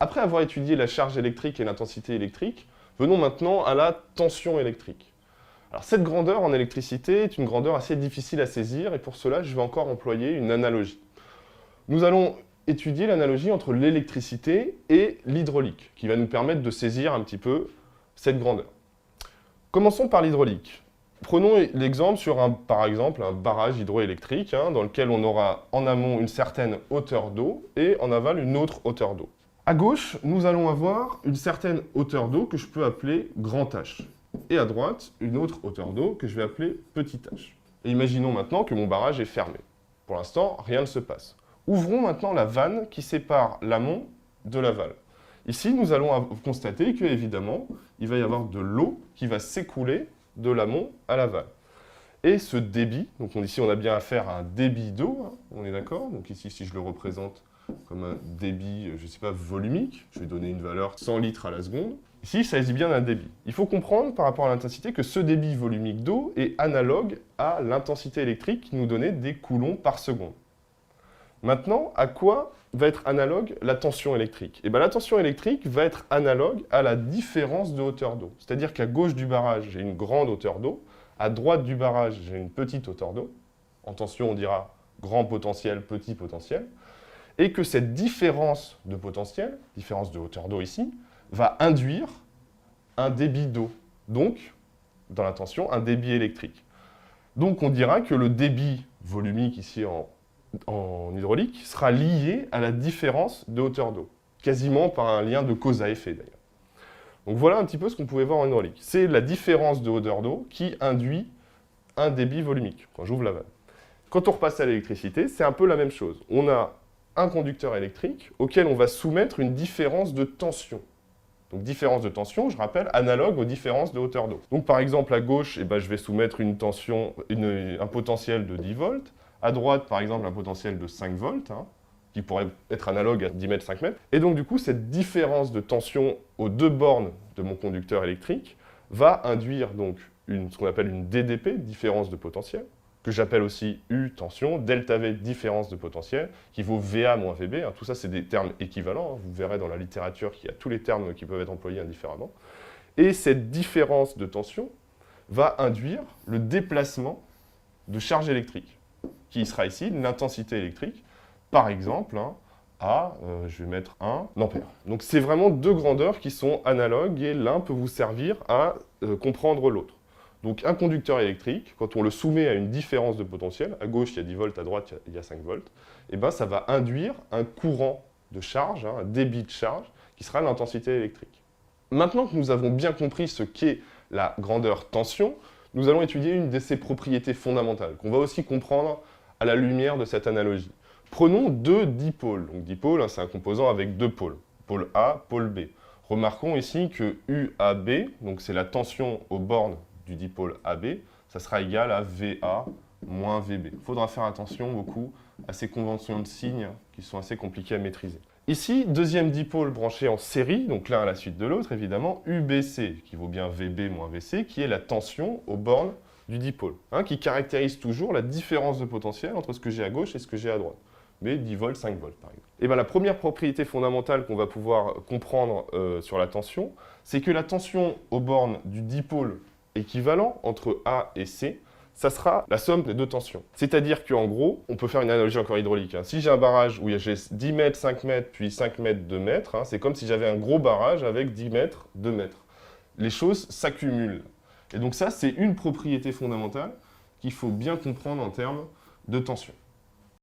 Après avoir étudié la charge électrique et l'intensité électrique, venons maintenant à la tension électrique. Alors cette grandeur en électricité est une grandeur assez difficile à saisir et pour cela je vais encore employer une analogie. Nous allons étudier l'analogie entre l'électricité et l'hydraulique qui va nous permettre de saisir un petit peu cette grandeur. Commençons par l'hydraulique. Prenons l'exemple sur par exemple un barrage hydroélectrique dans lequel on aura en amont une certaine hauteur d'eau et en aval une autre hauteur d'eau. À gauche, nous allons avoir une certaine hauteur d'eau que je peux appeler grand H. Et à droite, une autre hauteur d'eau que je vais appeler petit h. Et imaginons maintenant que mon barrage est fermé. Pour l'instant, rien ne se passe. Ouvrons maintenant la vanne qui sépare l'amont de l'aval. Ici, nous allons constater qu'évidemment, il va y avoir de l'eau qui va s'écouler de l'amont à l'aval. Et ce débit, donc ici on a bien affaire à un débit d'eau, on est d'accord? Donc ici, si je le représente comme un débit, je ne sais pas, volumique, je vais donner une valeur 100 litres à la seconde. Ici, il s'agit bien d'un débit. Il faut comprendre par rapport à l'intensité que ce débit volumique d'eau est analogue à l'intensité électrique qui nous donnait des coulombs par seconde. Maintenant, à quoi va être analogue la tension électrique? La tension électrique va être analogue à la différence de hauteur d'eau. C'est-à-dire qu'à gauche du barrage, j'ai une grande hauteur d'eau, à droite du barrage, j'ai une petite hauteur d'eau. En tension, on dira grand potentiel, petit potentiel. Et que cette différence de potentiel, différence de hauteur d'eau ici, va induire un débit d'eau. Donc, dans la tension, un débit électrique. Donc, on dira que le débit volumique ici en hydraulique sera lié à la différence de hauteur d'eau, quasiment par un lien de cause à effet d'ailleurs. Donc voilà un petit peu ce qu'on pouvait voir en hydraulique. C'est la différence de hauteur d'eau qui induit un débit volumique, quand j'ouvre la vanne. Quand on repasse à l'électricité, c'est un peu la même chose. On a un conducteur électrique auquel on va soumettre une différence de tension. Donc différence de tension, je rappelle, analogue aux différences de hauteur d'eau. Donc par exemple à gauche, je vais soumettre une tension, un potentiel de 10 volts. À droite, par exemple, un potentiel de 5 volts, qui pourrait être analogue à 10 mètres, 5 mètres. Et donc du coup, cette différence de tension aux deux bornes de mon conducteur électrique va induire donc ce qu'on appelle une DDP, différence de potentiel, que j'appelle aussi U, tension, delta V, différence de potentiel, qui vaut VA moins VB. Tout ça, c'est des termes équivalents. Vous verrez dans la littérature qu'il y a tous les termes qui peuvent être employés indifféremment. Et cette différence de tension va induire le déplacement de charge électrique, qui sera ici l'intensité électrique, par exemple, je vais mettre 1 ampère. Donc c'est vraiment deux grandeurs qui sont analogues et l'un peut vous servir à comprendre l'autre. Donc un conducteur électrique, quand on le soumet à une différence de potentiel, à gauche il y a 10 volts, à droite il y a 5 volts, ça va induire un courant de charge, un débit de charge, qui sera l'intensité électrique. Maintenant que nous avons bien compris ce qu'est la grandeur tension, nous allons étudier une de ses propriétés fondamentales, qu'on va aussi comprendre à la lumière de cette analogie. Prenons deux dipôles. Donc dipôle, c'est un composant avec deux pôles, pôle A, pôle B. Remarquons ici que UAB, donc c'est la tension aux bornes du dipôle AB, ça sera égal à VA moins VB. Il faudra faire attention beaucoup à ces conventions de signes qui sont assez compliquées à maîtriser. Ici, deuxième dipôle branché en série, donc l'un à la suite de l'autre, évidemment, UBC, qui vaut bien VB moins VC, qui est la tension aux bornes du dipôle, qui caractérise toujours la différence de potentiel entre ce que j'ai à gauche et ce que j'ai à droite. Mais 10 volts, 5 volts par exemple. Et la première propriété fondamentale qu'on va pouvoir comprendre sur la tension, c'est que la tension aux bornes du dipôle équivalent entre A et C, ça sera la somme des deux tensions. C'est-à-dire qu'en gros, on peut faire une analogie encore hydraulique. Si j'ai un barrage où j'ai 10 mètres, 5 mètres, puis 5 mètres, 2 mètres, c'est comme si j'avais un gros barrage avec 10 mètres, 2 mètres. Les choses s'accumulent. Et donc ça, c'est une propriété fondamentale qu'il faut bien comprendre en termes de tension.